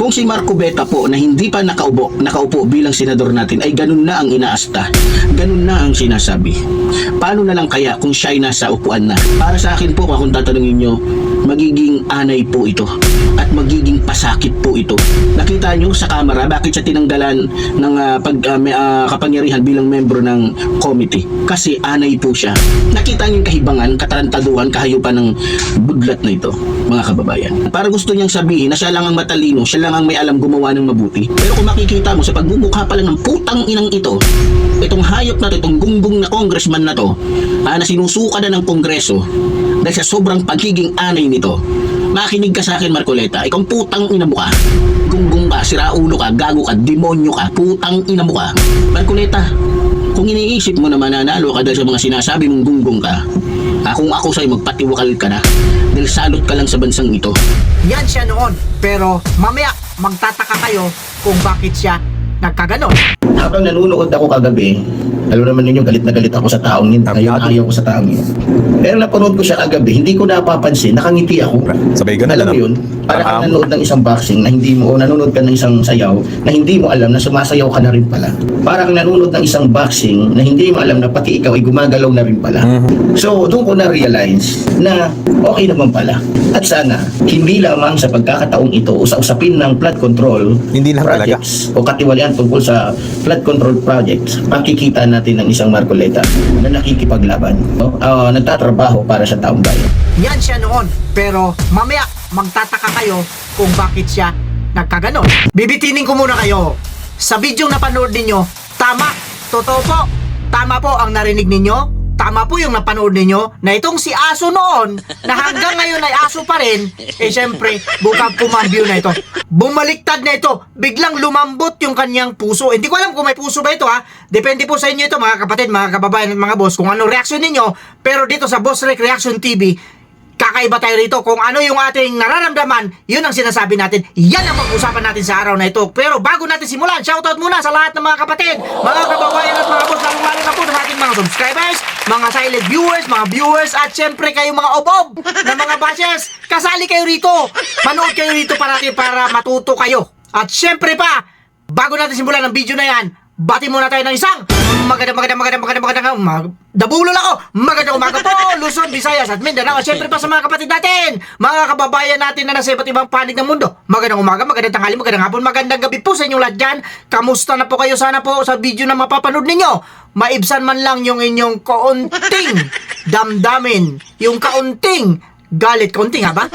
Itong si Marco Beta po na hindi pa nakaupo bilang senador natin ay ganun na ang inaasta. Ganun na ang sinasabi. Paano na lang kaya kung siya ay nasa upuan na? Para sa akin po, kung tatanungin nyo, magiging anay po ito at magiging pasakit po ito. Nakita nyo sa kamera bakit siya tinanggalan ng kapangyarihan bilang membro ng committee? Kasi anay po siya. Nakita nyo yung kahibangan, katarantaduhan, kahayupan ng budlat na ito, mga kababayan. Para gusto niyang sabihin na siya lang ang matalino, siya lang ang may alam gumawa ng mabuti. Pero kung makikita mo sa pagmumukha pa lang ng putang inang ito, itong hayop na to, itong gunggong na congressman na to, na sinusuka na ng kongreso dahil sa sobrang pagiging anay nito. Makinig ka sa akin, Marcoleta, ikaw putang ina mo ka. Gunggong ka, siraulo ka, gago ka, demonyo ka, putang ina mo ka. Marcoleta, kung iniisip mo na mananalo ka dahil sa mga sinasabi mong gunggong ka, kung ako sa'yo magpatiwakal ka na dahil salot ka lang sa bansang ito. Yan siya noon, pero mamaya magtataka kayo kung bakit siya nagkaganon. Habang nanonood ako kagabi, alam naman ninyo, galit na galit ako sa taong yun. Ngayon, ayaw ko sa taong yun. Pero napanood ko siya kagabi, hindi ko napapansin, nakangiti ako. Sabay ganun, alam mo yun, para kang nanonood ng isang boxing na hindi mo, o nanonood ka ng isang sayaw na hindi mo alam na sumasayaw ka na rin pala. Para kang nanonood ng isang boxing na hindi mo alam na pati ikaw ay gumagalaw na rin pala. So, doon ko na-realize na okay naman pala. At sana, hindi lamang sa pagkakataong ito o sa usapin ng flood control Hindi lang talaga. projects o katiwalian tungkol sa flood control projects, makikita natin ng isang Marcoleta na nakikipaglaban, no? Nagtatrabaho para sa taong bayan. Yan siya noon, pero mamaya magtataka kayo kung bakit siya nagkaganon. Bibitinin ko muna kayo. Sa video na panood ninyo, tama, totoo po, tama po ang narinig ninyo. Tama po yung napanood ninyo na itong si Aso noon na hanggang ngayon ay aso pa rin, syempre, bukang pumambyo na ito. Bumaliktad na ito, biglang lumambot yung kanyang puso. Hindi ko alam kung may puso ba ito ha. Depende po sa inyo ito mga kapatid, mga kababayan at mga boss kung ano reaksyon ninyo. Pero dito sa Boss Rick Reaction TV, kakaiba tayo rito. Kung ano yung ating nararamdaman, yun ang sinasabi natin. Yan ang pag-usapan natin sa araw na ito. Pero bago natin simulan, shoutout muna sa lahat ng mga kapatid, mga kababayan at mga boss, lalong-lalo na po ng ating mga subscribers, mga silent viewers, at syempre kayo mga obob na mga bashers. Kasali kayo rito. Manood kayo rito para matuto kayo. At syempre pa, bago natin simulan ang video na yan, bati muna tayo ng isang magandang dabulol ako. Magandang umaga po, Luzon, Visayas at Mindanao. At syempre pa sa mga kapatid natin, mga kababayan natin na nasa iba't ibang panig ng mundo. Magandang umaga, magandang tanghali, magandang hapon, magandang gabi po sa inyong lahat dyan. Kamusta na po kayo? Sana po sa video na mapapanood ninyo, maibsan man lang yung inyong kaunting damdamin, yung kaunting galit, kaunting ha ba?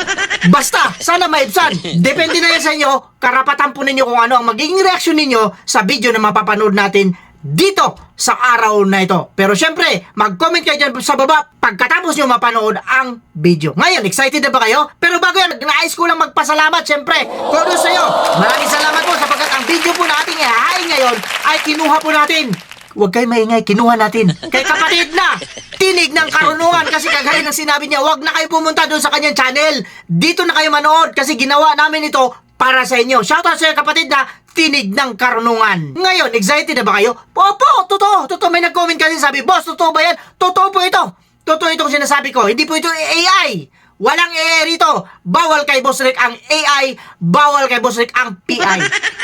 Basta, sana maibsan. Depende na yan sa inyo. Karapatan po ninyo kung ano ang magiging reaksyon ninyo sa video na mapapanood natin dito sa araw na ito. Pero syempre, mag-comment kayo dyan sa baba pagkatapos nyo mapanood ang video. Ngayon, excited na ba kayo? Pero bago yan, nais ko lang magpasalamat syempre. Kudos sa iyo. Maraming salamat po sapagkat ang video po na ating ihahain ngayon ay kinuha po natin. Huwag kayo maingay, kinuha natin kay kapatid na Tinig ng Karunungan. Kasi kagaya ng sinabi niya, huwag na kayo pumunta doon sa kanyang channel. Dito na kayo manood kasi ginawa namin ito para sa inyo. Shoutout sa iyo kapatid na Tinig ng Karunungan. Ngayon, excited na ba kayo? Opo, totoo. May nag-comment kasi sabi, boss, totoo ba yan? Totoo po ito. Totoo itong sinasabi ko. Hindi po ito AI. Walang AI rito. Bawal kay Boss Rick ang AI. Bawal kay Boss Rick ang PI.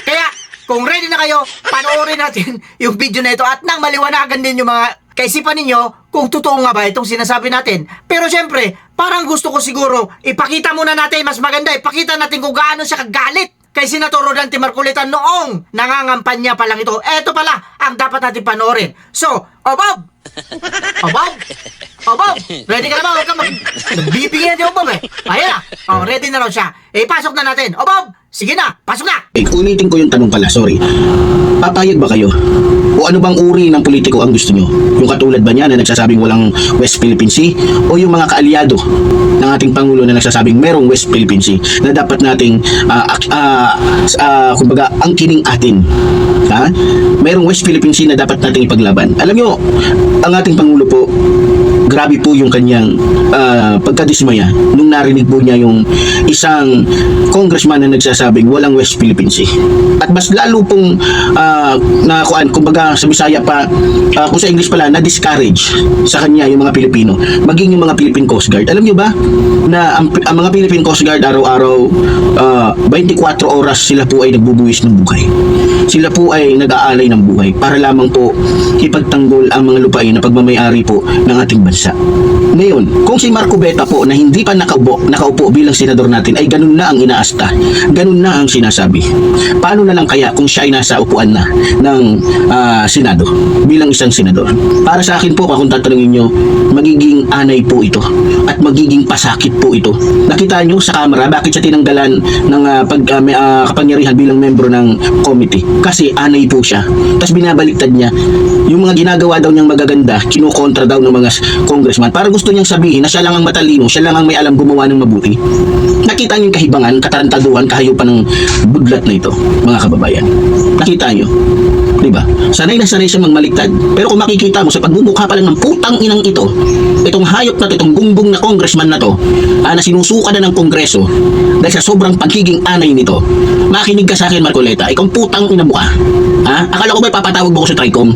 Kaya, kung ready na kayo, panoorin natin yung video na ito at nang maliwanagan din yung mga kaisipan ninyo kung totoo nga ba itong sinasabi natin. Pero syempre, parang gusto ko siguro, ipakita muna natin, mas maganda, ipakita natin kung gaano siya kagalit kay Senator Rodante Marcoleta noong nangangampanya pa lang ito. Eto pala ang dapat natin panoorin. So, Bob! Bob! Ready ka na ba? Huwag ka magbibigyan natin Bob eh. Ayan na. Ready na raw siya. Pasok na natin. Bob! Sige na, pasok na! Ulitin ko yung tanong pala, sorry. Papayag ba kayo? O ano bang uri ng politiko ang gusto nyo? Yung katulad ba niya na nagsasabing walang West Philippine Sea? O yung mga kaalyado ng ating Pangulo na nagsasabing merong West Philippine Sea na dapat nating kumbaga angkining atin? Ha? Merong West Philippine Sea na dapat nating ipaglaban. Alam nyo, ang ating Pangulo po, grabe po yung kanyang pagkadismaya nung narinig po niya yung isang congressman na nagsasabing walang West Philippine Sea. At mas lalo pong kumbaga sa Bisaya pa, kung sa English pala, na-discourage sa kanya yung mga Pilipino, maging yung mga Philippine Coast Guard. Alam niyo ba na ang mga Philippine Coast Guard araw-araw 24 oras sila po ay nagbubuwis ng buhay. Sila po ay nag-aalay ng buhay para lamang po ipagtanggol ang mga lupain na pagmamayari po ng ating bansa. Ngayon, kung si Marco Beta po na hindi pa nakaupo bilang senador natin ay ganun na ang inaasta, ganun na ang sinasabi. Paano na lang kaya kung siya ay nasa upuan na ng Senado bilang isang senador? Para sa akin po, kung tatanungin nyo, magiging anay po ito at magiging pasakit po ito. Nakita nyo sa kamera bakit siya tinanggalan ng kapangyarihan bilang membro ng committee? Kasi anay po siya. Tapos binabaliktad niya yung mga ginagawa daw niyang magaganda, kinukontra daw ng mga congressman. Para gusto niyang sabihin na siya lang ang matalino, siya lang ang may alam gumawa ng mabuti. Nakita niyo yung kahibangan, katarantaduhan, kahayupan ng budlat na ito, mga kababayan. Nakita niyo? Diba? Sanay na sanay siya magmaliktad. Pero kung makikita mo sa pagmumukha pa lang ng putang inang ito, itong hayop na to, itong gunggong na congressman na to, na sinusuka na ng kongreso dahil sa sobrang pagiging anay nito, makinig ka sa akin, Marcoleta, ikaw putang ina mo ka. Ha? Akala ko ba ipapatawag mo ko sa Tricom?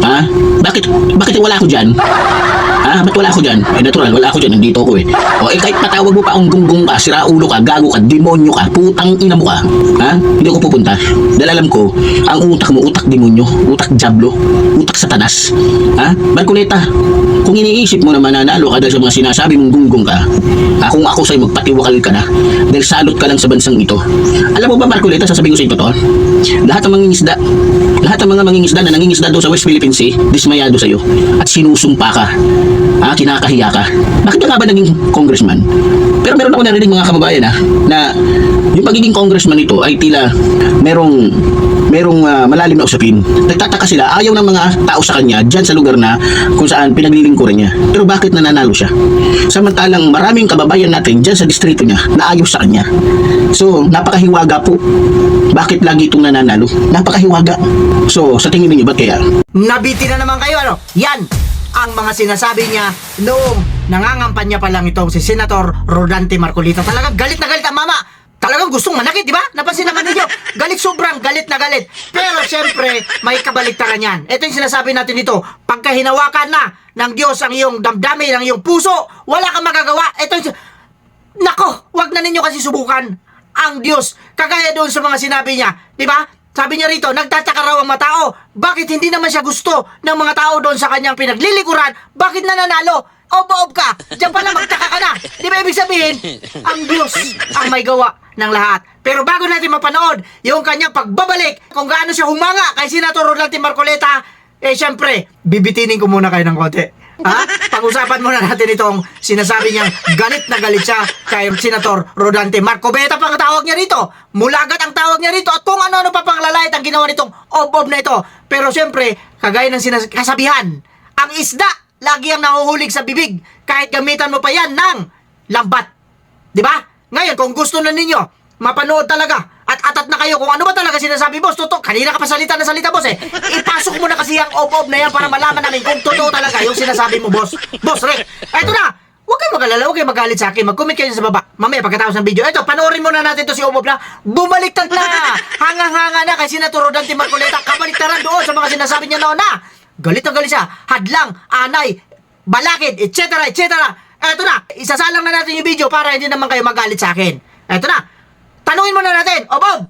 Ha? Bakit wala ako dyan? Ha? Ba't wala ako dyan? Eh, natural, wala ako dyan. Nandito ako eh. O, kahit patawag mo pa akong gunggong ka, siraulo ka, gago ka, demonyo ka, putang ina mo ka. Ha? Hindi ako pupunta. Dahil alam ko, ang utak mo, utak demonyo, utak diablo, utak satanas. Ha? Marcoleta, kung iniisip mo na mananalo ka dahil sa mga sinasabi mong gunggong ka, kung ako sa'yo magpatiwakal ka na, dahil salot ka lang sa bansang ito. Alam mo ba, Marcoleta, sasabihin ko sa ito to? Lahat ng mga mangingisda na nangingisda doon sa West Philippine Sea, dismayado sa'yo at sinusumpa ka. Kinakahiya ka. Bakit ka nga ba naging congressman? Pero meron ako narinig mga kababayan na yung pagiging congressman nito ay tila merong malalim na usapin. Nagtataka sila, ayaw ng mga tao sa kanya dyan sa lugar na kung saan pinaglilingkuran niya. Pero bakit nananalo siya? Samantalang maraming kababayan natin dyan sa distrito niya na ayaw sa kanya. So, napakahiwaga po. Bakit lagi itong nananalo? Napakahiwaga. So, sa tingin niyo ba't kaya? Nabiti na naman kayo, ano? Yan ang mga sinasabi niya noong nangangampanya pa lang itong si Senator Rodante Marcolita. Talagang galit na galit ang mama. Talagang gustong manakit, di ba? Napansin naman ninyo. Galit, sobrang galit na galit. Pero syempre, may kabaliktaran yan. Ito yung sinasabi natin dito. Pagka hinawakan na ng Diyos ang iyong damdamin, ang iyong puso, wala kang magagawa. Ito yung... Nako, wag na ninyo kasi subukan ang Diyos. Kagaya doon sa mga sinabi niya. Di ba? Sabi niya rito, nagtataka raw ang mga tao. Bakit hindi naman siya gusto ng mga tao doon sa kanyang pinaglilikuran? Bakit nananalo? Ob ka. Diyan pala magtaka ka na. Di ba ibig sabihin, ang Diyos ang may gawa ng lahat. Pero bago natin mapanood yung kanyang pagbabalik, kung gaano siya humanga kay Senator Rodante Marcoleta, syempre, bibitinin ko muna kayo ng konti. Pag-usapan muna natin itong sinasabi niyang galit na galit siya kay Senator Rodante Marcoleta pang tawag niya rito. Mulagat ang tawag niya rito at kung ano-ano pa pang lalait ang ginawa nitong ob-ob na ito. Pero syempre, kagaya ng kasabihan, ang isda lagi ang nahuhulig sa bibig kahit gamitan mo pa yan ng lambat. Diba? Ngayon, kung gusto na ninyo mapanood talaga at atat na kayo kung ano ba talaga sinasabi, boss, totoo. Kanina ka pa salita na salita, boss eh. Ipasok mo na kasi ang ob-ob na yan para malaman namin kung totoo talaga yung sinasabi mo, boss. Boss, Rick, eto na. Huwag kayong mag-alala, huwag kayong magalit sa akin. Mag-comment kayo sa baba. Mamaya pagkatapos ng video. Eto, panoorin muna natin to si ob-ob na bumaliktad na. Hangang-hanga na kay Senator Rodante Marcoleta. Kabaliktaran doon sa mga sinasabi niya noon na galit na galit siya. Hadlang, anay, balakid, etc. etc. Eto na, isasalang na natin yung video para hindi naman kayo magalit sa akin. Eto na, tanungin muna natin, Bob!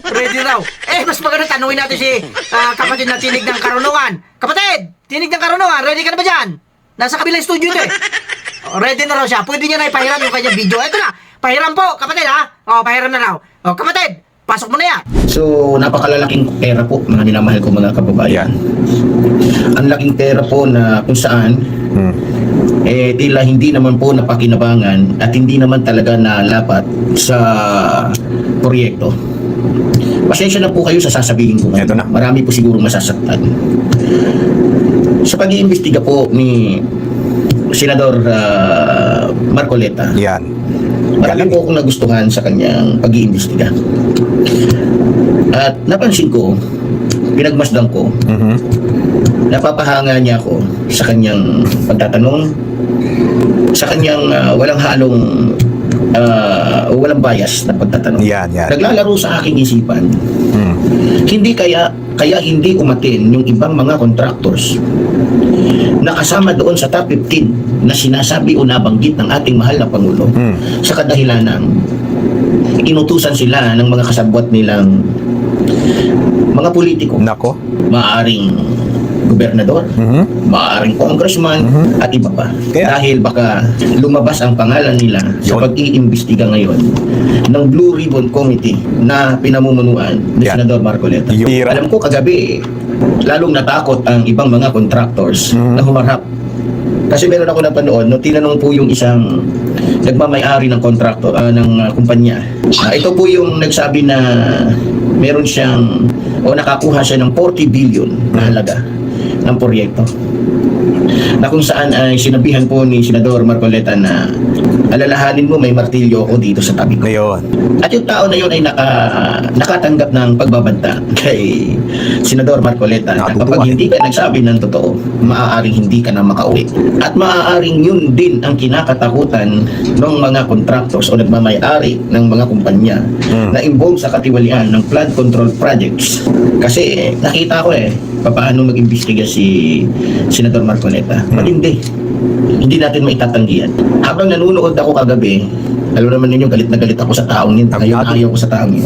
Ready raw. Mas maganda tanungin natin si kapatid na Tinig ng Karunungan. Kapatid, Tinig ng Karunungan, ready ka na ba dyan? Nasa kabilang studio ito eh. Ready na raw siya. Pwede niya na ipahiram yung kanyang video. Eto na, pahiram po, kapatid pahiram na raw. Kapatid, pasok mo na yan. So, napakalalaking pera po, mga minamahal ko mga kababayan. Ang laking pera po na kung saan tila hindi naman po napakinabangan at hindi naman talaga nalapat sa proyekto. Pasensya na po kayo sa sasabihin ko. Ito na. Marami po siguro masasaktan. Sa pag-iimbestiga po ni Senador Marcoleta, Yan. marami po akong nagustuhan sa kanyang pag-iimbestiga. At napansin ko, pinagmasdan ko, napapahanga niya ako sa kanyang pagtatanong, sa kanyang walang halong walang bias na pagtatanong. Yan. Naglalaro sa aking isipan. Hindi kaya hindi umatin yung ibang mga contractors na kasama doon sa top 15 na sinasabi o nabanggit ng ating mahal na Pangulo sa kadahilan ng inutusan sila ng mga kasabwat nilang mga politiko. Nako. Maaaring gobernador, maaaring congressman, at iba pa. Dahil baka lumabas ang pangalan nila sa Yun. pag-iimbestiga ngayon ng Blue Ribbon Committee na pinamumunuan ni Yan. Senador Marcoleta. Yun. Alam ko kagabi, lalong natakot ang ibang mga contractors na humarap. Kasi meron ako napanood, no, tinanong po yung isang nagmamay-ari ng kontrakto ng kumpanya. Ito po yung nagsabi na meron siyang o nakakuha siya ng 40 billion na halaga ng proyekto. Na kung saan ay sinabihan po ni Senador Marcoleta na alalahanin mo may martilyo ako dito sa tabi ko. Ngayon. At yung tao na yun ay nakatanggap ng pagbabanta kay Senador Marcoleta na kapag hindi ka nagsabi ng totoo, maaaring hindi ka na makauwi. At maaaring yun din ang kinakatakutan ng mga contractors o nagmamay-ari ng mga kumpanya na involved sa katiwalian ng flood control projects. Kasi nakita ko paano mag-imbestiga si Senador Marcoleta. Matindi. Hindi natin maitatanggihan. Habang nanonood ako kagabi, alam naman ninyo, galit na galit ako sa taong yun. Ngayon, ayaw ko sa taong yun.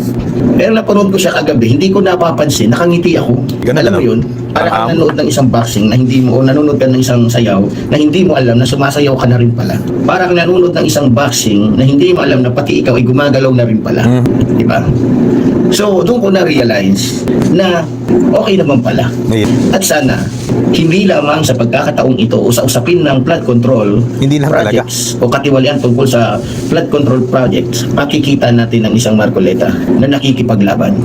Pero napanood ko siya kagabi, hindi ko napapansin, nakangiti ako. Ganun Alam mo lang. yun? Para kang nanonood ng isang boxing na hindi mo, o nanonood ka ng isang sayaw na hindi mo alam na sumasayaw ka na rin pala. Para kang nanonood ng isang boxing na hindi mo alam na pati ikaw ay gumagalaw na rin pala. Di ba? So, doon ko na-realize na okay naman pala. Ngayon. At sana, hindi lamang sa pagkakataong ito o sa usapin ng flood control Hindi lang projects o katiwalian tungkol sa flood control projects, makikita natin ang isang Marcoleta na nakikipaglaban.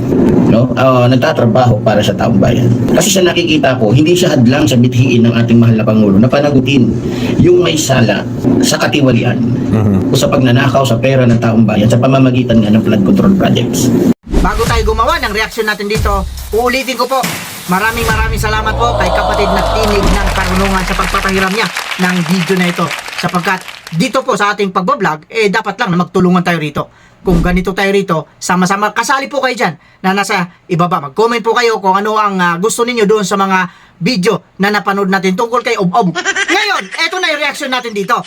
No? Nagtatrabaho para sa taong bayan. Kasi sa nakikita ko, hindi siya hadlang sa mithiin ng ating mahal na Pangulo na panagutin yung may sala sa katiwalian o sa pagnanakaw sa pera ng taong bayan sa pamamagitan nga ng flood control projects. Bago tayo gumawa ng reaksyon natin dito, uulitin ko po, maraming salamat po kay kapatid na tinig ng karunungan sa pagpapahiram niya ng video na ito. Sapagkat dito po sa ating pagbablog, dapat lang na magtulungan tayo rito. Kung ganito tayo rito, sama-sama, kasali po kayo dyan na nasa ibaba. Mag-comment po kayo kung ano ang gusto ninyo doon sa mga video na napanood natin tungkol kay Ob-Ob. Ngayon, eto na yung reaksyon natin dito.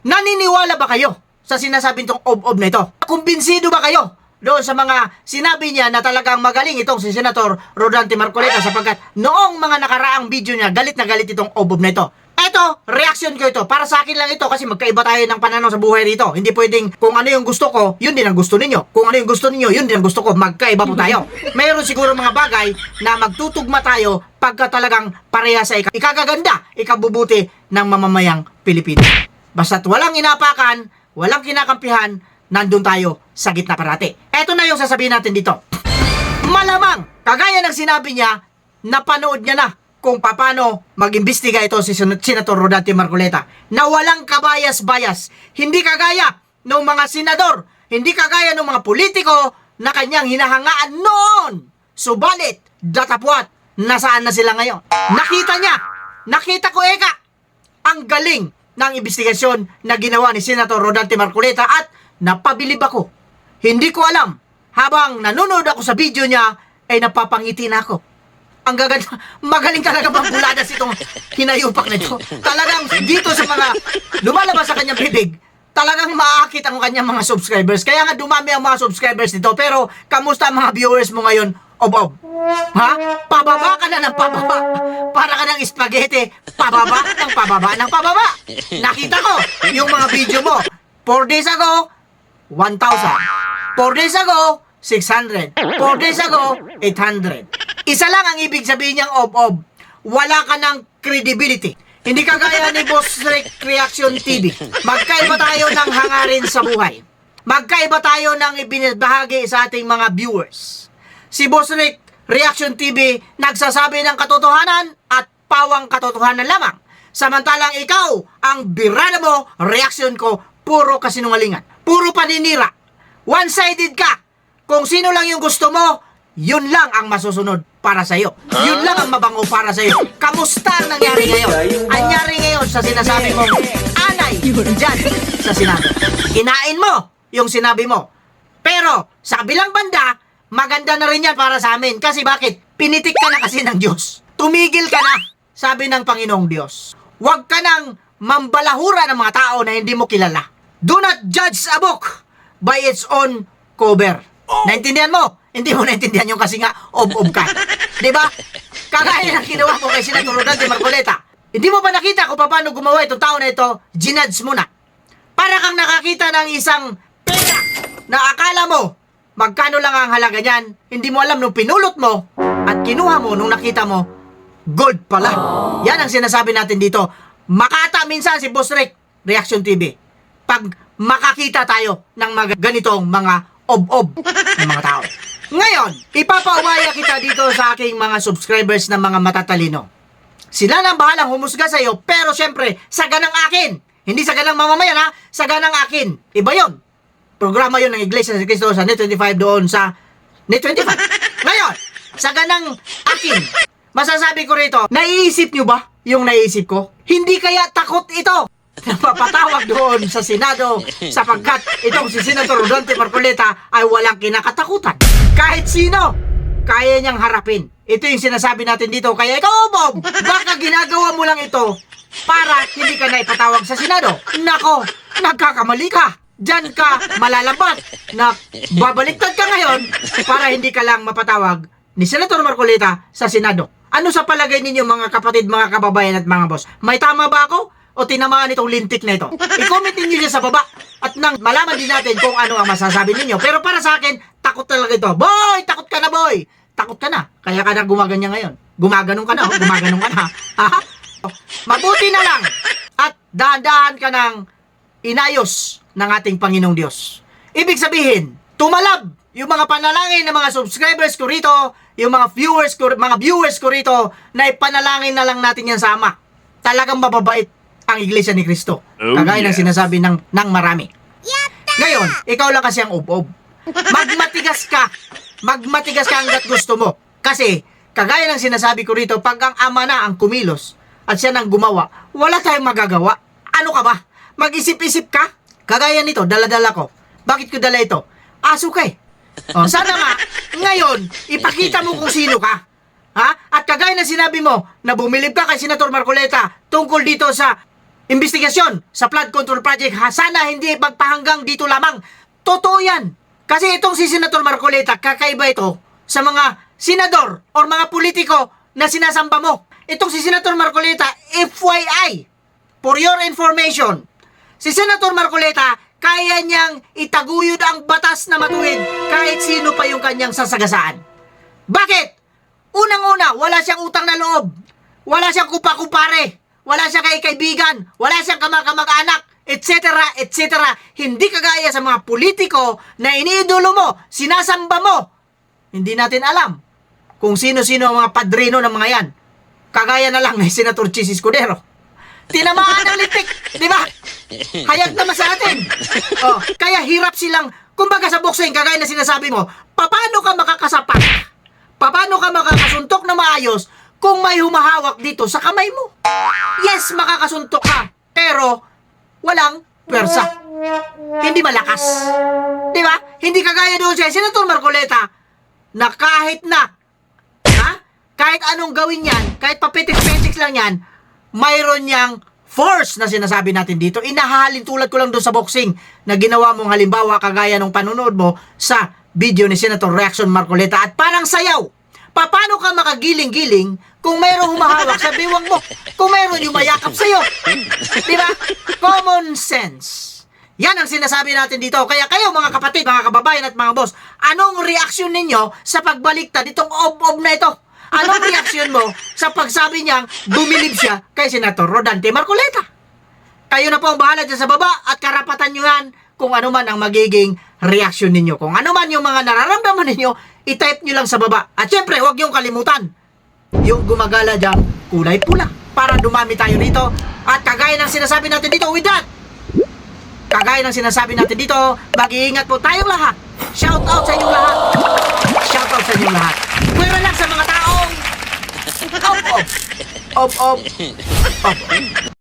Naniniwala ba kayo sa sinasabing tong Ob-Ob na ito? Kumbinsido ba kayo doon sa mga sinabi niya na talagang magaling itong si Senator Rodante Marcoleta sapagkat noong mga nakaraang video niya, galit na galit itong Ob-Ob na ito. Eto, reaction ko ito. Para sa akin lang ito kasi magkaiba tayo ng pananaw sa buhay rito. Hindi pwedeng kung ano yung gusto ko, yun din ang gusto ninyo. Kung ano yung gusto ninyo, yun din ang gusto ko. Magkaiba po tayo. Mayroon siguro mga bagay na magtutugma tayo pagka talagang pareha sa ikagaganda, ikabubuti ng mamamayang Pilipino. Basta't walang inapakan, walang kinakampihan, nandun tayo sa gitna parati. Eto na yung sasabihin natin dito. Malamang, kagaya ng sinabi niya, napanood niya na kung paano mag-imbestiga ito si Senator Rodante Marcoleta na walang kabayas-bayas. Hindi kagaya ng mga senador, hindi kagaya ng mga politiko na kanyang hinahangaan noon. Subalit, datapwat, nasaan na sila ngayon? Nakita ko ang galing ng investigasyon na ginawa ni Senator Rodante Marcoleta at napabilib ako. Hindi ko alam. Habang nanonood ako sa video niya, ay napapangiti na ako. Ang gaganda, magaling talaga bang buladas itong hinayupak na ito. Talagang dito sa mga lumalabas sa kanyang bibig, talagang maaakit ang kanyang mga subscribers. Kaya nga dumami ang mga subscribers nito. Pero, kamusta ang mga viewers mo ngayon, Ob-Ob? Ha? Pababa ka na ng pababa. Para ka ng spaghetti. Pababa ng pababa ng pababa. Nakita ko yung mga video mo. 4 days ago, 1,000. 4 days ago, 600. 4 days ago, 800. Isa lang ang ibig sabihin niyang Ob-Ob. Wala ka ng credibility. Hindi kagaya ni Boss Rick Reaction TV. Magkaiba tayo ng hangarin sa buhay. Magkaiba tayo ng ibinahagi sa ating mga viewers. Si Boss Rick Reaction TV nagsasabi ng katotohanan at pawang katotohanan lamang. Samantalang ikaw, ang birada mo, reaction ko, puro kasinungalingan. Puro paninira. One-sided ka. Kung sino lang yung gusto mo, yun lang ang masusunod. para sa'yo. Yun lang ang mabango para sa'yo. Kamusta ang nangyari ngayon? Ang nangyari ngayon sa sinasabi mong anay dyan sa Senado. Kinain mo yung sinabi mo. Pero sa bilang banda, maganda na rin yan para sa amin. Kasi bakit? Pinitik ka na kasi ng Diyos. Tumigil ka na, sabi ng Panginoong Diyos. Huwag ka nang mambalahura ng mga tao na hindi mo kilala. Do not judge a book by its own cover. Naintindihan mo? Hindi mo naintindihan yung kasi nga ob-ob ka. Diba? Kagaya ng ginawa mo kay Senator Rodante Marcoleta. Hindi mo ba nakita kung paano gumawa itong tao na ito? Ginudge mo na. Para kang nakakita ng isang pera na akala mo magkano lang ang halaga niyan. Hindi mo alam nung pinulot mo at kinuha mo nung nakita mo gold pala. Yan ang sinasabi natin dito. Makata minsan si Boss Rick, Reaction TV. Pag makakita tayo ng mga ganitong mga ob-ob ng mga tao. Ngayon, ipapaubaya kita dito sa aking mga subscribers na mga matatalino. Sila nang bahalang humusga sa iyo, pero syempre, saga ng akin. Hindi saga ng mamamayan ha, saga ng akin. Iba yon. Programa yon ng Iglesia ni Cristo sa Net 25 doon sa Net 25. Ngayon, saga ng akin. Masasabi ko rito, naiisip nyo ba yung naiisip ko? Hindi kaya takot ito na mapatawag doon sa Senado sapagkat itong si Senator Rodante Marcoleta ay walang kinakatakutan. Kahit sino, kaya niyang harapin. Ito yung sinasabi natin dito. Kaya ikaw, Bob, baka ginagawa mo lang ito para hindi ka na ipatawag sa Senado. Nako, nagkakamali ka. Diyan ka malalabat na babaliktad ka ngayon para hindi ka lang mapatawag ni Senator Marcoleta sa Senado. Ano sa palagay ninyo mga kapatid, mga kababayan at mga boss? May tama ba ako? O tinamaan itong lintik na ito? I-comment ninyo dyan sa baba at nang malaman din natin kung ano ang masasabi ninyo. Pero para sa akin, takot talaga ito. Boy! Takot ka na, boy! Takot ka na. Kaya ka na gumaganya ngayon. Gumaganong ka na, oh. Gumaganong ka na. Ha? Mabuti na lang at dahan-dahan ka ng inayos ng ating Panginoong Diyos. Ibig sabihin, tumalab yung mga panalangin ng mga subscribers ko rito, yung mga viewers ko rito, na ipanalangin na lang natin yan sa Ama. Talagang mababait ang Iglesia ni Cristo. Kagaya ng sinasabi ng marami. Ngayon, ikaw lang kasi ang ob-ob. Magmatigas ka hanggat gusto mo. Kasi, kagaya ng sinasabi ko rito, pag ang Ama na ang kumilos at siya nang gumawa, wala tayong magagawa. Ano ka ba? Mag-isip-isip ka? Kagaya nito, dala-dala ko. Bakit ko dala ito? Aso ka eh. O, sana nga, ngayon, ipakita mo kung sino ka. Ha? At kagaya na sinabi mo na bumilib ka kay Senator Marcoleta tungkol dito sa investigasyon sa flood control project, ha? Sana hindi magpahanggang dito lamang. Totoo yan. Kasi itong si Senator Marcoleta, kakaiba ito sa mga senador o mga politiko na sinasamba mo. Itong si Senator Marcoleta, FYI, for your information, si Senator Marcoleta, kaya niyang itaguyod ang batas na matuwid kahit sino pa yung kanyang sasagasaan. Bakit? Unang-una, wala siyang utang na loob. Wala siyang kupa-kupare. Wala siyang kaibigan. Wala siyang kamag-anak, etc., etc. Hindi kagaya sa mga politiko na iniidolo mo, sinasamba mo. Hindi natin alam kung sino-sino ang mga padrino ng mga yan. Kagaya na lang ni Senator Chis Escudero. Tinamaan ng litik, di ba? Hayag naman sa atin. Oh, kaya hirap silang, kumbaga sa boxing, kagaya na sinasabi mo, paano ka makakasapat? Paano ka makakasuntok na maayos kung may humahawak dito sa kamay mo? Yes, makakasuntok ka, pero walang pwersa. Hindi malakas. Di ba? Hindi kagaya doon siya, Senator Marcoleta, na kahit anong gawin yan, kahit papitik-pitik lang yan, mayroon niyang force na sinasabi natin dito. Inahalin tulad ko lang doon sa boxing na ginawa mong halimbawa kagaya nung panonood mo sa video ni Senator Reaction Marcoleta at parang sayaw. Paano ka makagiling-giling kung mayroong humahawak sa biwang mo? Kung mayroon yung mayakap sa'yo? Diba? Common sense. Yan ang sinasabi natin dito. Kaya kayo mga kapatid, mga kababayan at mga boss, anong reaksyon ninyo sa pagbaliktad itong ob-ob na ito? Anong reaksyon mo sa pagsabi niyang bumilib siya kay Senator Rodante Marcoleta? Kayo na po ang bahala dyan sa baba at karapatan nyo yan kung ano man ang magiging reaksyon ninyo. Kung ano man yung mga nararamdaman ninyo, i-type nyo lang sa baba. At syempre, huwag nyo kalimutan yung gumagala dyan kulay pula para dumami tayo rito. At kagaya ng sinasabi natin dito, with that, kagaya ng sinasabi natin dito, mag-iingat po tayong lahat. Shout out sa inyong lahat. Shout out sa inyong lahat. Pwera lang sa mga tao Op, op. Op, op. Op.